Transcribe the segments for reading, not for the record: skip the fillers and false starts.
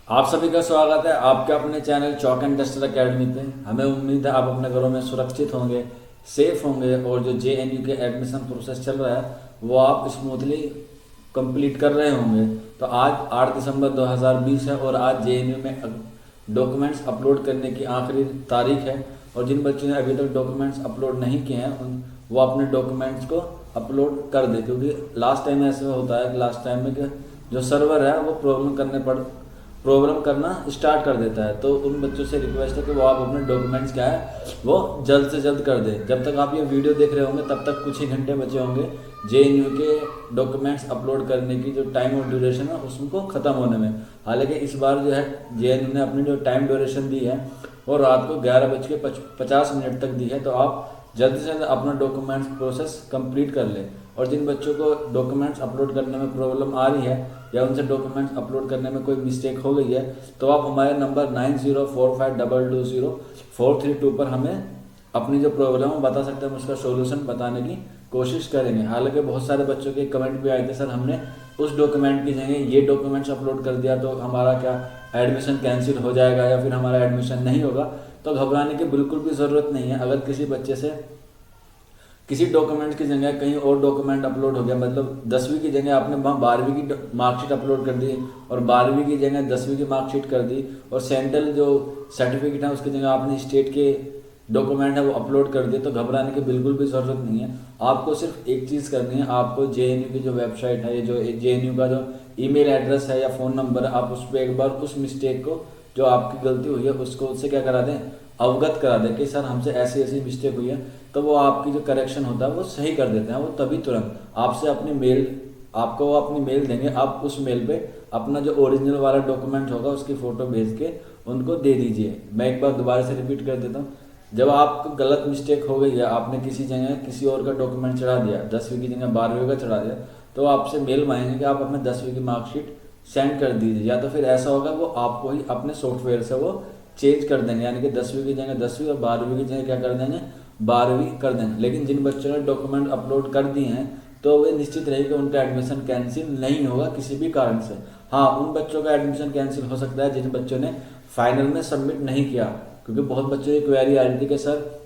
आप सभी का स्वागत है आपके अपने channel chalk and duster academy पे। हमें उम्मीद है आप अपने घरों में सुरक्षित होंगे, सेफ होंगे और जो JNU के एडमिशन प्रोसेस चल रहा है वो आप स्मूथली कंप्लीट कर रहे होंगे। तो आज 8 दिसंबर 2020 है और आज JNU में डॉक्यूमेंट्स अपलोड करने की आखिरी तारीख है और जिन बच्चों ने अभी तक डॉक्यूमेंट्स अपलोड नहीं किए हैं वो अपने डॉक्यूमेंट्स को अपलोड कर दे, क्योंकि लास्ट टाइम ऐसा होता है कि लास्ट टाइम में कि जो सर्वर है वो प्रॉब्लम करना स्टार्ट कर देता है। तो उन बच्चों से रिक्वेस्ट है कि वो आप अपने डॉक्यूमेंट्स क्या है वो जल्द से जल्द कर दें। जब तक आप ये वीडियो देख रहे होंगे तब तक कुछ ही घंटे बचे होंगे JNU के डॉक्यूमेंट्स अपलोड करने की जो टाइम और ड्यूरेशन है उसको ख़त्म होने में। हालांकि इस बार जो है JNU ने अपनी जो टाइम ड्यूरेशन दी है वो रात को 11:50 तक दी है। तो आप जल्द से जल्द अपना डॉक्यूमेंट्स प्रोसेस कंप्लीट कर लें। और जिन बच्चों को डॉक्यूमेंट्स अपलोड करने में प्रॉब्लम आ रही है या उनसे डॉक्यूमेंट्स अपलोड करने में कोई मिस्टेक हो गई है तो आप हमारे नंबर 9045220432 पर हमें अपनी जो प्रॉब्लम है बता सकते हैं, उसका सॉल्यूशन बताने की कोशिश करेंगे। हालांकि बहुत सारे बच्चों के कमेंट भी आए थे, सर हमने उस डॉक्यूमेंट की जगह ये डॉक्यूमेंट्स अपलोड कर दिया तो हमारा क्या एडमिशन कैंसिल हो जाएगा या फिर हमारा एडमिशन नहीं होगा। तो घबराने की बिल्कुल भी ज़रूरत नहीं है। अगर किसी बच्चे से किसी डॉक्यूमेंट की जगह कहीं और डॉक्यूमेंट अपलोड हो गया, मतलब 10वीं की जगह आपने 12वीं की मार्कशीट अपलोड कर दी और 12वीं की जगह 10वीं की मार्कशीट कर दी और सेंट्रल जो सर्टिफिकेट है उसकी जगह आपने स्टेट के डॉक्यूमेंट है वो अपलोड कर दिए, तो घबराने की बिल्कुल भी ज़रूरत नहीं है। आपको सिर्फ एक चीज़ करनी है, आपको JNU की जो वेबसाइट है, ये जो JNU का जो ईमेल एड्रेस है या फ़ोन नंबर है, आप उस पर एक बार उस मिस्टेक को जो आपकी गलती हुई है उसको उससे क्या करा दें, अवगत करा दें कि सर हमसे ऐसी ऐसी मिस्टेक हुई है। तो वो आपकी जो करेक्शन होता है वो सही कर देते हैं। वो तभी तुरंत आपसे अपनी मेल आपको वो अपनी मेल देंगे, आप उस मेल पे अपना जो ओरिजिनल वाला डॉक्यूमेंट होगा उसकी फ़ोटो भेज के उनको दे दीजिए। मैं एक बार दोबारा से रिपीट कर देता हूँ। जब आपको गलत मिस्टेक हो गई है, आपने किसी जगह किसी और का डॉक्यूमेंट चढ़ा दिया, 10वीं की जगह 12वीं का चढ़ा दिया, तो आपसे मेल मांगेंगे कि आप अपने 10वीं की मार्कशीट सेंड कर दीजिए। या तो फिर ऐसा होगा वो आपको ही अपने सॉफ्टवेयर से वो चेंज कर देंगे, यानी कि 10वीं की जगह 10वीं और 12वीं की जगह क्या कर देंगे, 12वीं कर देंगे। लेकिन जिन बच्चों ने डॉक्यूमेंट अपलोड कर दिए हैं तो वे निश्चित रहे कि उनका एडमिशन कैंसिल नहीं होगा किसी भी कारण से। हाँ, उन बच्चों का एडमिशन कैंसिल हो सकता है जिन बच्चों ने फाइनल में सबमिट नहीं किया, क्योंकि बहुत बच्चों की क्वेरी आ रही थी कि सर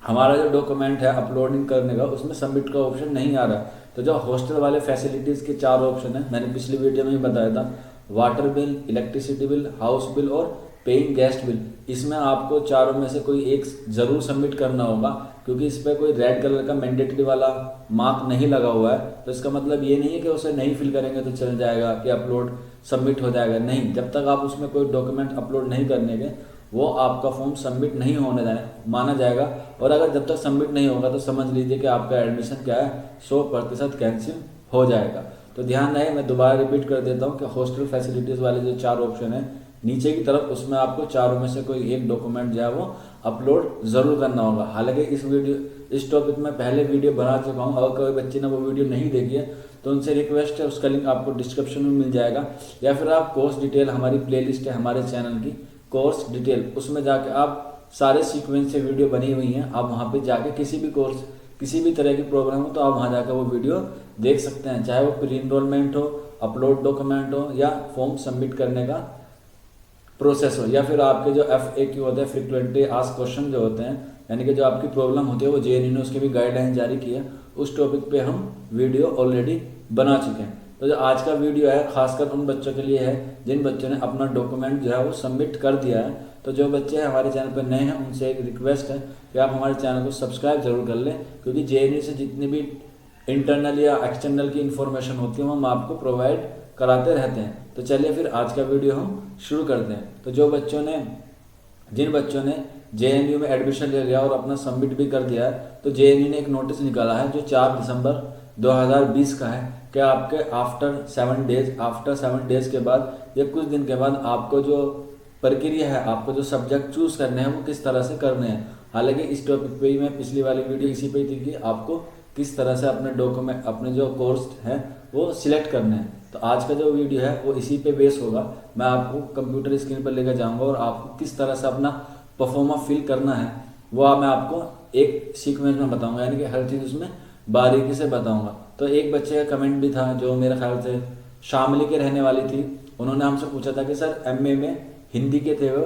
हमारा जो डॉक्यूमेंट है अपलोडिंग करने का उसमें सबमिट का ऑप्शन नहीं आ रहा। तो जो हॉस्टल वाले फैसिलिटीज़ के 4 ऑप्शन है, मैंने पिछली वीडियो में ही बताया था, water bill, electricity bill, house bill और पेइंग गेस्ट बिल। इसमें आपको चारों में से कोई एक ज़रूर सबमिट करना होगा, क्योंकि इस पर कोई रेड कलर का मैंडेटरी वाला मार्क नहीं लगा हुआ है। तो इसका मतलब ये नहीं है कि उसे नहीं फिल करेंगे तो चल जाएगा कि अपलोड सबमिट हो जाएगा। नहीं, जब तक आप उसमें कोई डॉक्यूमेंट अपलोड नहीं करने के वो आपका फॉर्म सबमिट नहीं होने माना जाएगा। और अगर जब तक सबमिट नहीं होगा तो समझ लीजिए कि आपका एडमिशन क्या है 100% कैंसिल हो जाएगा। तो ध्यान रहे, मैं दोबारा रिपीट कर देता हूँ कि हॉस्टल फैसिलिटीज़ वाले जो 4 ऑप्शन है नीचे की तरफ, उसमें आपको चारों में से कोई एक डॉक्यूमेंट जो है वो अपलोड ज़रूर करना होगा। हालांकि इस टॉपिक में पहले वीडियो बना चुका हूँ, अगर कोई बच्चे ने वो वीडियो नहीं देखी है तो उनसे रिक्वेस्ट है, उसका लिंक आपको डिस्क्रिप्शन में मिल जाएगा, या फिर आप कोर्स डिटेल, हमारी प्लेलिस्ट है हमारे चैनल की कोर्स डिटेल, उसमें जाके आप सारे सीक्वेंस से वीडियो बनी हुई हैं, आप वहाँ पे जाके किसी भी कोर्स किसी भी तरह की प्रॉब्लम हो तो आप वहाँ जाकर वो वीडियो देख सकते हैं, चाहे वो प्री इनरोलमेंट हो, अपलोड डॉक्यूमेंट हो या फॉर्म सबमिट करने का प्रोसेस हो, या फिर आपके जो FAQ होते हैं, फ्रीक्वेंटली आस्क्ड क्वेश्चन जो होते हैं, यानी कि जो आपकी प्रॉब्लम होती है वो JNU ने उसके भी गाइडलाइन जारी की है, उस टॉपिक पे हम वीडियो ऑलरेडी बना चुके हैं। तो जो आज का वीडियो है खासकर उन बच्चों के लिए है जिन बच्चों ने अपना डॉक्यूमेंट जो है वो सबमिट कर दिया है। तो जो बच्चे हमारे चैनल पर नए हैं उनसे एक रिक्वेस्ट है कि आप हमारे चैनल को सब्सक्राइब जरूर कर लें, क्योंकि JNU से जितनी भी इंटरनल या एक्सटर्नल की इन्फॉर्मेशन होती है वो हम आपको प्रोवाइड कराते रहते हैं। तो चलिए फिर आज का वीडियो हम शुरू करते हैं। तो जिन बच्चों ने JNU में एडमिशन ले लिया और अपना सबमिट भी कर दिया है, तो JNU ने एक नोटिस निकाला है जो 4 दिसंबर 2020 का है कि आपके आफ्टर 7 डेज के बाद या कुछ दिन के बाद आपको जो प्रक्रिया है, आपको जो सब्जेक्ट चूज करने हैं वो किस तरह से करने हैं। हालांकि इस टॉपिक पे ही मैं पिछली वाली वीडियो इसी पे थी कि आपको किस तरह से अपने डॉक्यूमेंट, अपने जो कोर्स हैं वो सिलेक्ट करने हैं। तो आज का जो वीडियो है वो इसी पे बेस होगा। मैं आपको कंप्यूटर स्क्रीन पर लेकर जाऊंगा और आपको किस तरह से अपना परफॉर्मा फिल करना है वो मैं आपको एक सीक्वेंस में बताऊंगा, यानी कि हर चीज़ उसमें बारीकी से बताऊंगा। तो एक बच्चे का कमेंट भी था जो मेरे ख्याल से शामली के रहने वाली थी, उन्होंने हमसे पूछा था कि सर एमए में हिंदी के थे वो,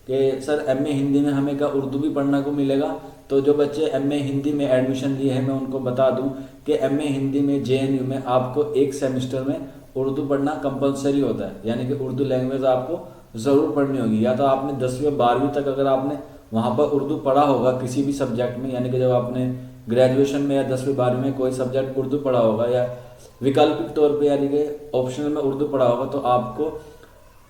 कि सर एमए हिंदी में हमें क्या उर्दू भी पढ़ने को मिलेगा। तो जो बच्चे एमए हिंदी में एडमिशन लिए हैं मैं उनको बता दूं कि एमए हिंदी में जेएनयू में आपको एक सेमेस्टर में उर्दू पढ़ना कंपलसरी होता है, यानी कि उर्दू लैंग्वेज आपको ज़रूर पढ़नी होगी। या तो आपने 10वीं और 12वीं तक अगर आपने वहाँ पर उर्दू पढ़ा होगा किसी भी सब्जेक्ट में, यानी कि जब आपने ग्रेजुएशन में या 10वीं 12वीं में कोई सब्जेक्ट उर्दू पढ़ा होगा या वैकल्पिक तौर पे यानी कि ऑप्शनल में उर्दू पढ़ा होगा, तो आपको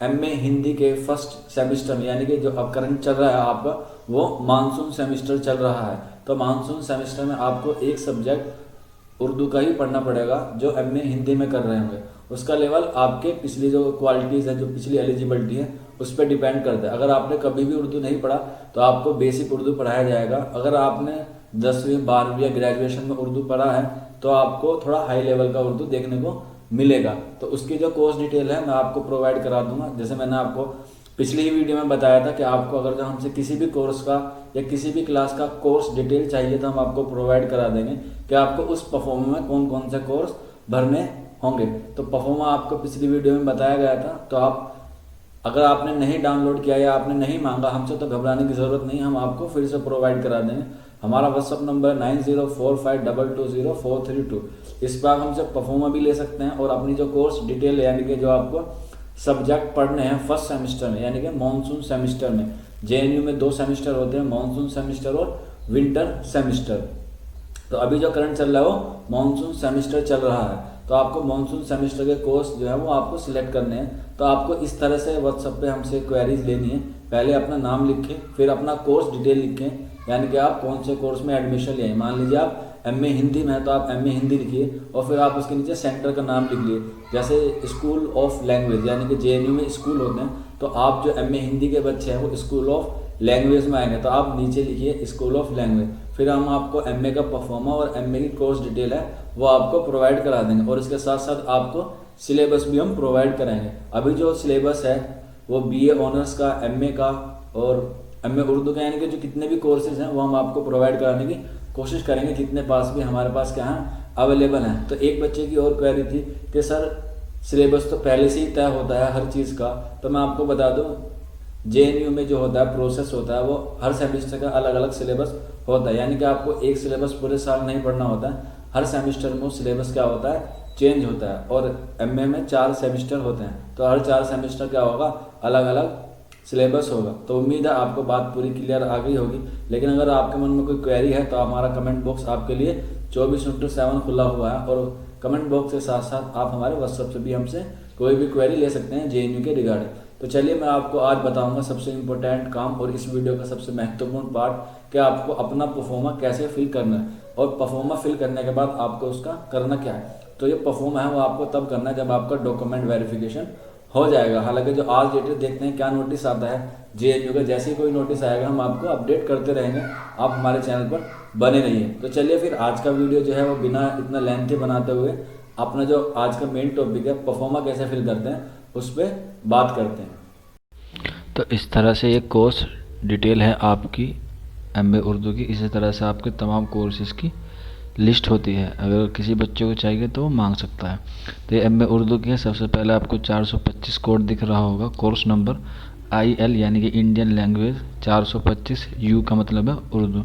एमए हिंदी के फर्स्ट सेमेस्टर में, यानी कि जो अब करंट चल रहा है आपका वो मानसून सेमेस्टर चल रहा है, तो मानसून सेमेस्टर में आपको एक सब्जेक्ट उर्दू का ही पढ़ना पड़ेगा जो एमए हिंदी में कर रहे होंगे। उसका लेवल आपके पिछली जो क्वालिटीज़ है, जो पिछली एलिजिबिलिटी है उस पर डिपेंड करता है। अगर आपने कभी भी उर्दू नहीं पढ़ा तो आपको बेसिक उर्दू पढ़ाया जाएगा। अगर आपने 10वीं 12वीं या ग्रेजुएशन में उर्दू पढ़ा है तो आपको थोड़ा हाई लेवल का उर्दू देखने को मिलेगा। तो उसकी जो कोर्स डिटेल है मैं आपको प्रोवाइड करा दूंगा। जैसे मैंने आपको पिछली ही वीडियो में बताया था कि आपको अगर जो हमसे किसी भी कोर्स का या किसी भी क्लास का कोर्स डिटेल चाहिए तो हम आपको प्रोवाइड करा देंगे कि आपको उस परफॉर्मा में कौन कौन से कोर्स भरने होंगे। तो परफॉर्मा आपको पिछली वीडियो में बताया गया था, तो आप अगर आपने नहीं डाउनलोड किया या आपने नहीं मांगा हमसे तो घबराने की ज़रूरत नहीं, हम आपको फिर से प्रोवाइड करा देंगे। हमारा व्हाट्सअप नंबर 9045220432। इस पर आप हमसे परफॉर्मा भी ले सकते हैं और अपनी जो कोर्स डिटेल यानी कि जो आपको सब्जेक्ट पढ़ने हैं फर्स्ट सेमेस्टर में, यानी कि मानसून सेमेस्टर में, जेएनयू में 2 सेमेस्टर होते हैं, मानसून सेमेस्टर और विंटर सेमेस्टर। तो अभी जो करंट चल रहा है वो मानसून सेमेस्टर चल रहा है, तो आपको मानसून सेमेस्टर के कोर्स जो है वो आपको सिलेक्ट करने हैं। तो आपको इस तरह से व्हाट्सएप पे हमसे क्वेरीज लेनी है। पहले अपना नाम लिखें, फिर अपना कोर्स डिटेल लिखें, यानी कि आप कौन से कोर्स में एडमिशन लिए। मान लीजिए आप एमए हिंदी में है तो आप एमए हिंदी लिखिए और फिर आप उसके नीचे सेंटर का नाम लिख लिए। जैसे स्कूल ऑफ लैंग्वेज, यानी कि जेएनयू में स्कूल होते हैं, तो आप जो एमए हिंदी के बच्चे हैं वो स्कूल ऑफ लैंग्वेज में आएंगे तो आप नीचे लिखिए स्कूल ऑफ लैंग्वेज। फिर हम आपको एमए का परफॉर्मा और एमए की कोर्स डिटेल है वो आपको प्रोवाइड करा देंगे और इसके साथ साथ आपको सिलेबस भी हम प्रोवाइड कराएंगे। अभी जो सिलेबस है वो बीए ऑनर्स का, एमए का और एमए उर्दू का, यानी कि जो कितने भी कोर्सेज हैं वो हम आपको प्रोवाइड कराने की कोशिश करेंगे जितने पास भी हमारे पास क्या है अवेलेबल हैं। तो एक बच्चे की और क्वेरी थी कि सर सिलेबस तो पहले से ही तय होता है हर चीज़ का, तो मैं आपको बता दूं जेएनयू में जो होता है प्रोसेस होता है वो हर सेमेस्टर का अलग अलग सिलेबस होता है, यानी कि आपको एक सिलेबस पूरे साल नहीं पढ़ना होता है, हर सेमेस्टर में वो सिलेबस क्या होता है चेंज होता है। और एमए में 4 सेमेस्टर होते हैं तो हर 4 सेमेस्टर क्या होगा अलग अलग सिलेबस होगा। तो उम्मीद है आपको बात पूरी क्लियर आ गई होगी। लेकिन अगर आपके मन में कोई क्वेरी है तो हमारा कमेंट बॉक्स आपके लिए 24/7 खुला हुआ है और कमेंट बॉक्स के साथ साथ आप हमारे व्हाट्सएप से भी हमसे कोई भी क्वेरी ले सकते हैं जेएनयू के रिगार्डिंग। तो चलिए मैं आपको आज बताऊंगा सबसे इम्पोर्टेंट काम और इस वीडियो का सबसे महत्वपूर्ण पार्ट कि आपको अपना परफॉर्मा कैसे फिल करना है और परफॉर्मा फिल करने के बाद आपको उसका करना क्या है। तो ये परफॉर्मा है वो आपको तब करना है जब आपका डॉक्यूमेंट वेरिफिकेशन हो जाएगा। हालांकि जो आज डेटेड देखते हैं क्या नोटिस आता है जेएनयू का, जैसे ही कोई नोटिस आएगा हम आपको अपडेट करते रहेंगे। आप हमारे चैनल पर बने रहिए। तो चलिए फिर आज का वीडियो जो है वो बिना इतना लेंथी बनाते हुए अपना जो आज का मेन टॉपिक है परफॉर्मा कैसे फिल करते हैं उस पर बात करते हैं। तो इस तरह से ये कोर्स डिटेल है आपकी एमए उर्दू की। इसी तरह से आपके तमाम कोर्सेज की लिस्ट होती है, अगर किसी बच्चे को चाहिए तो वो मांग सकता है। तो ये एमए उर्दू की है। सबसे पहले आपको 425 कोड दिख रहा होगा, कोर्स नंबर IL यानी कि इंडियन लैंग्वेज 425, U का मतलब है उर्दू।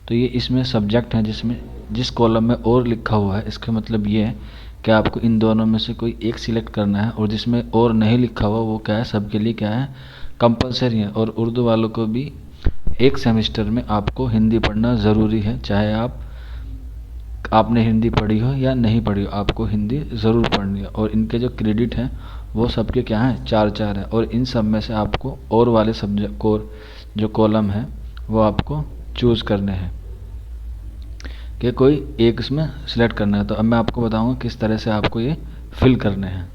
तो ये इसमें सब्जेक्ट हैं जिसमें जिस कॉलम में और लिखा हुआ है इसका मतलब ये है कि आपको इन दोनों में से कोई एक सिलेक्ट करना है, और जिसमें और नहीं लिखा हुआ वो क्या है सबके लिए क्या है कंपलसरी है। और उर्दू वालों को भी एक सेमेस्टर में आपको हिंदी पढ़ना ज़रूरी है, चाहे आपने हिंदी पढ़ी हो या नहीं पढ़ी हो, आपको हिंदी ज़रूर पढ़नी है। और इनके जो क्रेडिट हैं वो सबके क्या हैं 4-4 है, और इन सब में से आपको और वाले सब्जेक्ट को जो कॉलम है वो आपको चूज़ करने हैं कि कोई एक इसमें सिलेक्ट करना है। तो अब मैं आपको बताऊंगा किस तरह से आपको ये फिल करने हैं।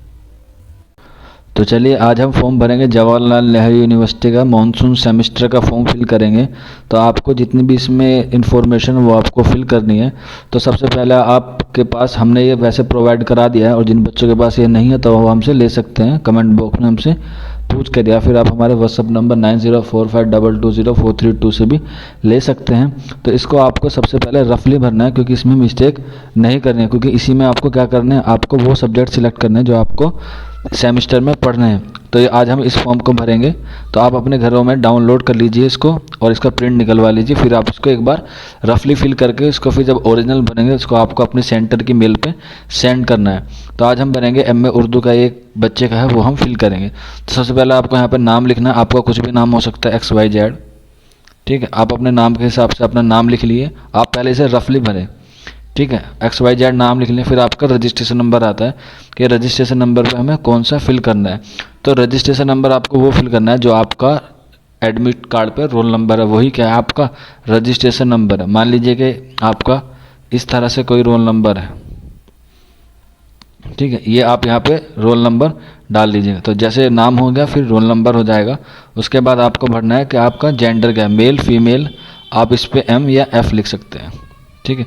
तो चलिए आज हम फॉर्म भरेंगे जवाहरलाल नेहरू यूनिवर्सिटी का मानसून सेमेस्टर का फॉर्म फिल करेंगे। तो आपको जितनी भी इसमें इंफॉर्मेशन वो आपको फिल करनी है। तो सबसे पहले आपके पास हमने ये वैसे प्रोवाइड करा दिया है, और जिन बच्चों के पास ये नहीं है तो वो हमसे ले सकते हैं, कमेंट बॉक्स में हमसे पूछ कर, या फिर आप हमारे व्हाट्सअप नंबर 9045220432 से भी ले सकते हैं। तो इसको आपको सबसे पहले रफली भरना है क्योंकि इसमें मिस्टेक नहीं करनी है, क्योंकि इसी में आपको क्या करना है आपको वो सब्जेक्ट सिलेक्ट करने हैं जो आपको सेमेस्टर में पढ़ने हैं। तो ये आज हम इस फॉर्म को भरेंगे। तो आप अपने घरों में डाउनलोड कर लीजिए इसको और इसका प्रिंट निकलवा लीजिए। फिर आप इसको एक बार रफली फिल करके इसको फिर जब ओरिजिनल बनेंगे उसको आपको अपने सेंटर की मेल पे सेंड करना है। तो आज हम भरेंगे एमए उर्दू का, एक बच्चे का है वो हम फिल करेंगे। तो सबसे पहले आपको यहाँ पर नाम लिखना है। आपका कुछ भी नाम हो सकता है, XYZ, ठीक है। आप अपने नाम के हिसाब से अपना नाम लिख लिए। आप पहले इसे रफली भरें, ठीक है। XYZ नाम लिख लें। फिर आपका रजिस्ट्रेशन नंबर आता है कि रजिस्ट्रेशन नंबर पे हमें कौन सा फिल करना है। तो रजिस्ट्रेशन नंबर आपको वो फिल करना है जो आपका एडमिट कार्ड पे रोल नंबर है, वही क्या है आपका रजिस्ट्रेशन नंबर है। मान लीजिए कि आपका इस तरह से कोई रोल नंबर है, ठीक है। ये आप यहाँ पे रोल नंबर डाल दीजिएगा। तो जैसे नाम हो गया फिर रोल नंबर हो जाएगा। उसके बाद आपको भरना है कि आपका जेंडर क्या है, मेल फीमेल। आप इस पर M या F लिख सकते हैं, ठीक है।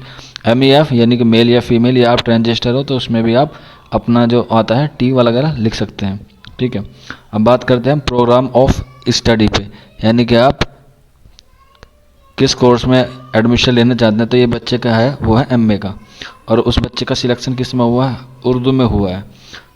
MEF यानी कि मेल या फीमेल, या आप ट्रांसजेंडर हो तो उसमें भी आप अपना जो आता है T वगैरह लिख सकते हैं, ठीक है। अब बात करते हैं प्रोग्राम ऑफ स्टडी पे, यानी कि आप किस कोर्स में एडमिशन लेना चाहते हैं। तो ये बच्चे का है वो है MA का, और उस बच्चे का सिलेक्शन किस में हुआ है, उर्दू में हुआ है।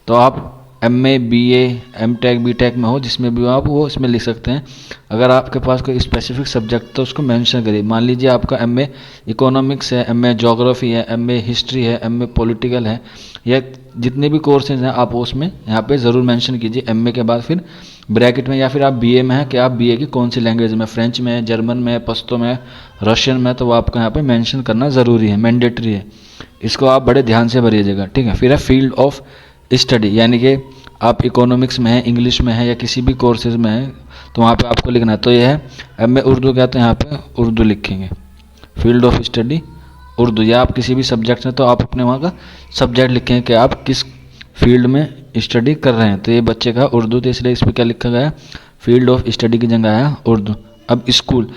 तो आप MA BA MTech BTech में हो, जिसमें भी हो आप वो इसमें लिख सकते हैं। अगर आपके पास कोई स्पेसिफिक सब्जेक्ट तो उसको मेंशन करिए। मान लीजिए आपका MA इकोनॉमिक्स है, MA ज्योग्राफी है, MA हिस्ट्री है, MA पॉलिटिकल है, या जितने भी कोर्सेज हैं आप उसमें यहाँ पे ज़रूर मेंशन कीजिए। MA के बाद फिर ब्रैकेट में, या फिर आप BA में है कि आप BA की कौन सी लैंग्वेज में, फ्रेंच में, जर्मन में, पश्तो में, रशियन में, तो वो आपको यहाँ पे मेंशन करना ज़रूरी है, मैंडेटरी है। इसको आप बड़े ध्यान से भरिएगा, ठीक है। फिर है फील्ड ऑफ स्टडी, यानी कि आप इकोनॉमिक्स में है, इंग्लिश में है, या किसी भी कोर्सेज में है तो वहाँ पे आपको लिखना है। तो ये है MA उर्दू का, तो यहाँ पे उर्दू लिखेंगे, फील्ड ऑफ स्टडी उर्दू। या आप किसी भी सब्जेक्ट में तो आप अपने वहाँ का सब्जेक्ट लिखेंगे कि आप किस फील्ड में स्टडी कर रहे हैं। तो ये बच्चे का उर्दू, तो इसलिए इस पर क्या लिखा गया है, फील्ड ऑफ स्टडी की जगह आया उर्दू। अब स्कूल,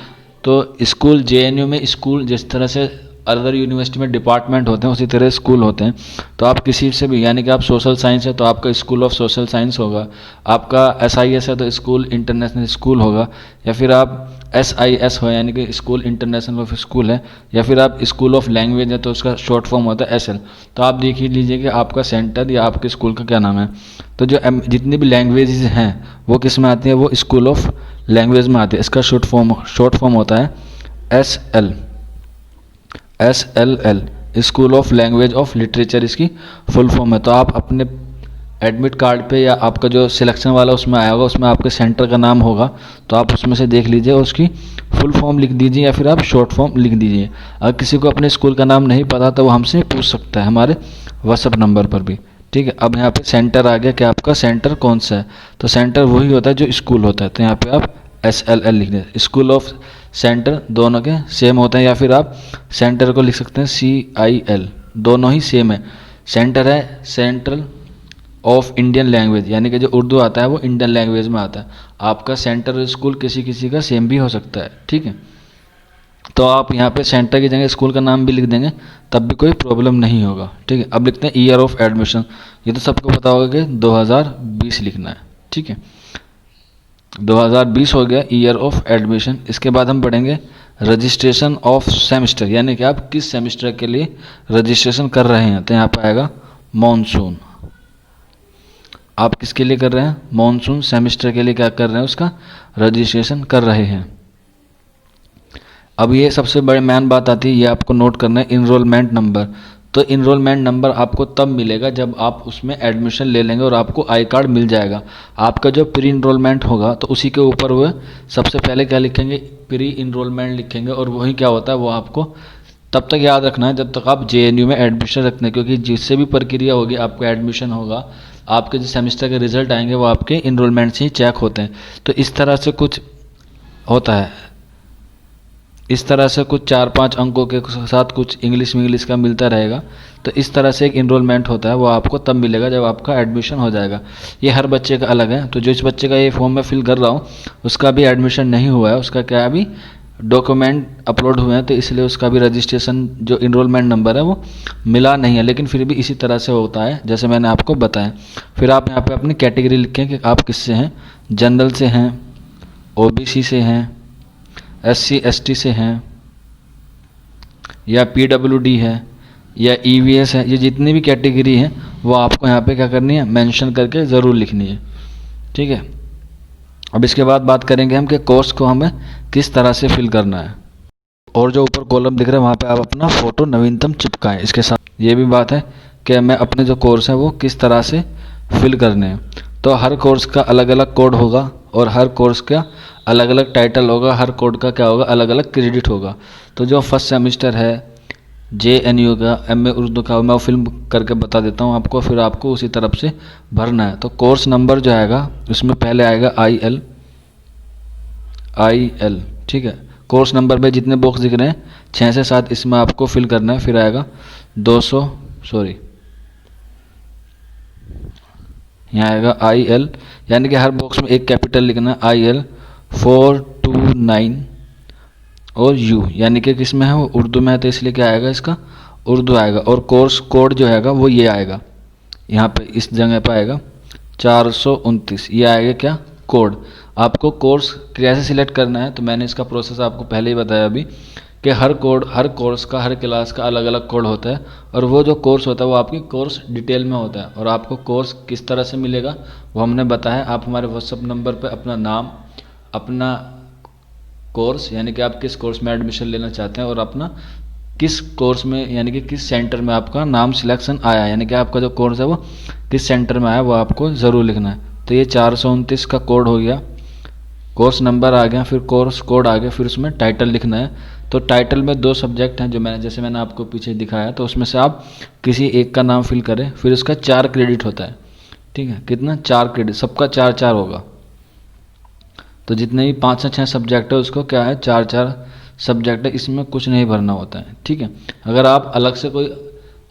तो स्कूल JNU में स्कूल जिस तरह से अदर यूनिवर्सिटी में डिपार्टमेंट होते हैं उसी तरह स्कूल होते हैं। तो आप किसी से भी, यानी कि आप सोशल साइंस है तो आपका स्कूल ऑफ सोशल साइंस होगा, आपका SIS है तो स्कूल इंटरनेशनल स्कूल होगा, या फिर आप SIS हो यानी कि स्कूल इंटरनेशनल ऑफ स्कूल है, या फिर आप स्कूल ऑफ लैंग्वेज है तो उसका शॉर्ट फॉर्म होता है SL। तो आप देख ही लीजिए कि आपका सेंटर या आपके स्कूल का क्या नाम है। तो जो जितनी भी लैंग्वेजेस हैं वो किस में आती है, वो स्कूल ऑफ लैंग्वेज में आती है। इसका शॉर्ट फॉर्म होता है SLL, school of language of literature इसकी फुल फॉर्म है। तो आप अपने एडमिट कार्ड पे या आपका जो सिलेक्शन वाला उसमें आया होगा उसमें आपके सेंटर का नाम होगा, तो आप उसमें से देख लीजिए, उसकी फुल फॉर्म लिख दीजिए या फिर आप शॉर्ट फॉर्म लिख दीजिए। अगर किसी को अपने स्कूल का नाम नहीं पता तो वो हमसे पूछ सकता है हमारे WhatsApp नंबर पर भी, ठीक है। अब यहाँ पे सेंटर आ गया कि आपका सेंटर कौन सा है। तो सेंटर वही होता है जो स्कूल होता है, तो यहाँ पे आप SLL लिख दें। स्कूल ऑफ सेंटर दोनों के सेम होते हैं, या फिर आप सेंटर को लिख सकते हैं CIL, दोनों ही सेम है। सेंटर है सेंट्रल ऑफ इंडियन लैंग्वेज, यानी कि जो उर्दू आता है वो इंडियन लैंग्वेज में आता है। आपका सेंटर स्कूल किसी किसी का सेम भी हो सकता है, ठीक है। तो आप यहाँ पे सेंटर की जगह स्कूल का नाम भी लिख देंगे तब भी कोई प्रॉब्लम नहीं होगा, ठीक है। अब लिखते हैं ईयर ऑफ एडमिशन। ये तो सबको पता होगा कि 2020 लिखना है, ठीक है। 2020 हो गया ईयर ऑफ एडमिशन। इसके बाद हम पढ़ेंगे रजिस्ट्रेशन ऑफ सेमेस्टर, यानी कि आप किस सेमेस्टर के लिए रजिस्ट्रेशन कर रहे हैं। तो यहाँ पर आएगा मॉनसून। आप किसके लिए कर रहे हैं, मॉनसून सेमेस्टर के लिए क्या कर रहे हैं, उसका रजिस्ट्रेशन कर रहे हैं। अब ये सबसे बड़ी मेन बात आती है, ये आपको नोट करना है, इनरोलमेंट नंबर। तो इनरोलमेंट नंबर आपको तब मिलेगा जब आप उसमें एडमिशन ले लेंगे और आपको आई कार्ड मिल जाएगा। आपका जो प्री इनरोलमेंट होगा तो उसी के ऊपर वो सबसे पहले क्या लिखेंगे, प्री इनरोलमेंट लिखेंगे, और वही क्या होता है वो आपको तब तक याद रखना है जब तक आप JNU में एडमिशन रखते हैं, क्योंकि जिससे भी प्रक्रिया होगी आपको एडमिशन होगा, आपके जो सेमेस्टर के रिजल्ट आएंगे वो आपके इनरोलमेंट से ही चेक होते हैं। तो इस तरह से कुछ होता है, इस तरह से कुछ 4-5 अंकों के साथ कुछ इंग्लिश का मिलता रहेगा। तो इस तरह से एक इनरोलमेंट होता है, वो आपको तब मिलेगा जब आपका एडमिशन हो जाएगा। ये हर बच्चे का अलग है। तो जो इस बच्चे का ये फॉर्म मैं फिल कर रहा हूँ उसका भी एडमिशन नहीं हुआ है, उसका क्या अभी डॉक्यूमेंट अपलोड हुए हैं, तो इसलिए उसका भी रजिस्ट्रेशन जो इनरोलमेंट नंबर है वो मिला नहीं है, लेकिन फिर भी इसी तरह से होता है जैसे मैंने आपको बताया। फिर आप यहाँ पे अपनी कैटेगरी लिखें कि आप किससे हैं, जनरल से हैं, OBC से हैं, SC ST से हैं, या PWD है, या EVS है। ये जितनी भी कैटेगरी हैं वो आपको यहाँ पे क्या करनी है, मेंशन करके ज़रूर लिखनी है। ठीक है, अब इसके बाद बात करेंगे हम कि कोर्स को हमें किस तरह से फिल करना है। और जो ऊपर कॉलम दिख रहा है वहाँ पे आप अपना फ़ोटो नवीनतम चिपकाएं। इसके साथ ये भी बात है कि मैं अपने जो कोर्स हैं वो किस तरह से फिल करने हैं। तो हर कोर्स का अलग अलग कोड होगा और हर कोर्स का अलग अलग टाइटल होगा, हर कोड का क्या होगा, अलग अलग क्रेडिट होगा। तो जो फर्स्ट सेमेस्टर है JNU का MA उर्दू का, मैं फिल्म करके बता देता हूँ आपको, फिर आपको उसी तरफ से भरना है। तो कोर्स नंबर जो आएगा उसमें पहले आएगा IL, ठीक है। कोर्स नंबर में जितने बॉक्स दिख रहे हैं 6 से 7 इसमें आपको फिल करना है। फिर आएगा 200, यहाँ आएगा IL, यानी कि हर बॉक्स में एक कैपिटल लिखना है, IL 429 और U, यानी कि किस में है वो उर्दू में है, तो इसलिए क्या आएगा, इसका उर्दू आएगा। और कोर्स कोड जो आएगा वो ये आएगा, यहाँ पे इस जगह पे आएगा 429, ये आएगा क्या, कोड। आपको कोर्स कैसे सिलेक्ट करना है, तो मैंने इसका प्रोसेस आपको पहले ही बताया अभी कि हर कोर्स का, हर क्लास का अलग अलग कोड होता है। और वो जो कोर्स होता है वो आपकी कोर्स डिटेल में होता है। और आपको कोर्स किस तरह से मिलेगा वो हमने बताया। आप हमारे व्हाट्सअप नंबर पर अपना नाम, अपना कोर्स यानी कि आप किस कोर्स में एडमिशन लेना चाहते हैं और अपना किस कोर्स में यानी कि किस सेंटर में आपका नाम सिलेक्शन आया, यानी कि आपका जो कोर्स है वो किस सेंटर में आया वो आपको ज़रूर लिखना है। तो ये 429 का कोड हो गया, कोर्स नंबर आ गया, फिर कोर्स कोड आ गया, फिर उसमें टाइटल लिखना है। तो टाइटल में 2 सब्जेक्ट हैं जो जैसे मैंने आपको पीछे दिखाया, तो उसमें से आप किसी एक का नाम फिल करें। फिर उसका 4 क्रेडिट होता है, ठीक है, कितना, 4 क्रेडिट, सबका 4-4 होगा। तो जितने भी 5 से 6 सब्जेक्ट है उसको क्या है, 4-4 सब्जेक्ट है, इसमें कुछ नहीं भरना होता है, ठीक है। अगर आप अलग से कोई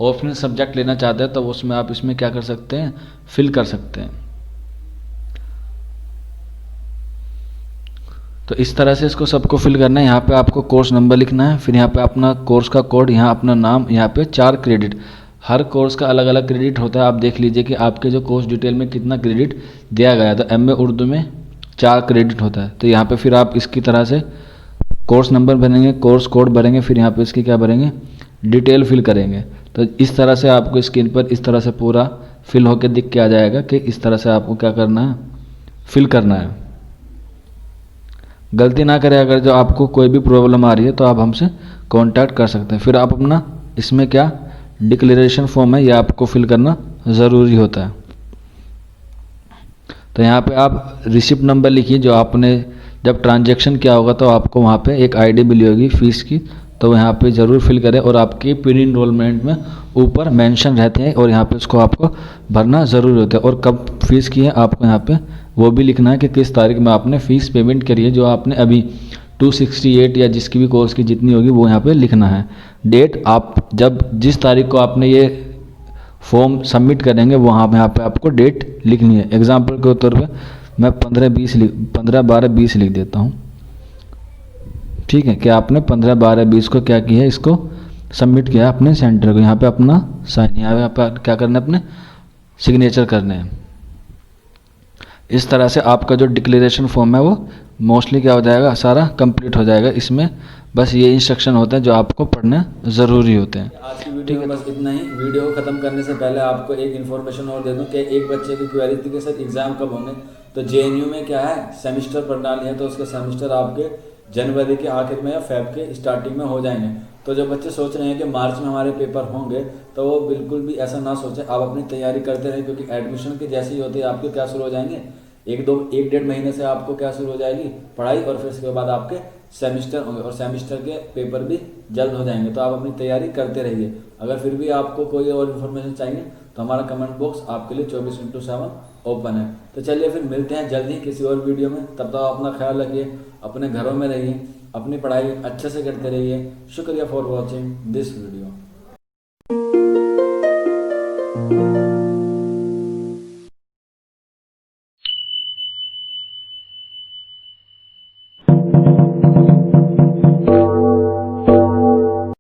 ऑप्शनल सब्जेक्ट लेना चाहते हैं तो उसमें आप इसमें क्या कर सकते हैं, फिल कर सकते हैं। तो इस तरह से इसको सबको फिल करना है। यहाँ पे आपको कोर्स नंबर लिखना है, फिर यहाँ पे अपना कोर्स का कोड, यहाँ अपना नाम, यहाँ पे 4 क्रेडिट। हर कोर्स का अलग अलग क्रेडिट होता है। आप देख लीजिए कि आपके जो कोर्स डिटेल में कितना क्रेडिट दिया गया है। तो MA उर्दू में 4 क्रेडिट होता है। तो यहाँ पे फिर आप इसकी तरह से कोर्स नंबर भरेंगे, कोर्स कोड भरेंगे, फिर यहाँ पे इसकी क्या भरेंगे, डिटेल फिल करेंगे। तो इस तरह से आपको स्क्रीन पर इस तरह से पूरा फिल होकर दिख के आ जाएगा कि इस तरह से आपको क्या करना है, फिल करना है। गलती ना करें, अगर जो आपको कोई भी प्रॉब्लम आ रही है तो आप हमसे कांटेक्ट कर सकते हैं। फिर आप अपना इसमें क्या डिक्लेरेशन फॉर्म है ये आपको फिल करना ज़रूरी होता है। तो यहाँ पे आप रिसिप्ट नंबर लिखिए, जो आपने जब ट्रांजैक्शन किया होगा तो आपको वहाँ पे एक ID मिली होगी फीस की, तो यहाँ पे ज़रूर फिल करें। और आपके प्री इनरोलमेंट में ऊपर मेंशन रहते हैं और यहाँ पे उसको आपको भरना ज़रूरी होता है। और कब फीस की है आपको यहाँ पे वो भी लिखना है कि किस तारीख में आपने फ़ीस पेमेंट करी है, जो आपने अभी 268 या जिसकी भी कोर्स की जितनी होगी वो यहाँ पे लिखना है। डेट आप जब जिस तारीख को आपने ये फॉर्म सबमिट करेंगे वहाँ पे यहाँ पे आपको डेट लिखनी है। एग्जाम्पल के तौर पे मैं 15/12/20 लिख देता हूँ, ठीक है, कि आपने 15/12/20 को क्या किया है, इसको सबमिट किया है अपने सेंटर को। यहाँ पे अपना साइन, यहाँ पे क्या करना है, अपने सिग्नेचर करने हैं। इस तरह से आपका जो डिक्लेरेशन फॉर्म है वो मोस्टली क्या हो जाएगा, सारा कंप्लीट हो जाएगा। इसमें बस ये इंस्ट्रक्शन होता है जो आपको पढ़ने ज़रूरी होते हैं। आज की वीडियो में बस इतना ही। वीडियो को ख़त्म करने से पहले आपको एक इन्फॉर्मेशन और दे दूं कि एक बच्चे की क्वेरी थी कि सर एग्ज़ाम कब होंगे। तो JNU में क्या है, सेमिस्टर प्रणाली है, तो उसके सेमिस्टर आपके जनवरी के आखिर में या फेब के स्टार्टिंग में हो जाएंगे। तो जो बच्चे सोच रहे हैं कि मार्च में हमारे पेपर होंगे, तो वो बिल्कुल भी ऐसा ना सोचें। आप अपनी तैयारी करते रहें, क्योंकि एडमिशन के जैसे ही होते हैं आपके क्या शुरू हो जाएंगे, 1-1.5 महीने से आपको क्या शुरू हो जाएगी, पढ़ाई। और फिर उसके बाद आपके सेमिस्टर होंगे और सेमिस्टर के पेपर भी जल्द हो जाएंगे। तो आप अपनी तैयारी करते रहिए। अगर फिर भी आपको कोई और इन्फॉर्मेशन चाहिए तो हमारा कमेंट बॉक्स आपके लिए 24/7 ओपन है। तो चलिए फिर मिलते हैं जल्द ही किसी और वीडियो में। तब तक अपना ख्याल रखिए, अपने घरों में रहिए, अपनी पढ़ाई अच्छे से करते रहिए। शुक्रिया फॉर वॉचिंग दिस वीडियो।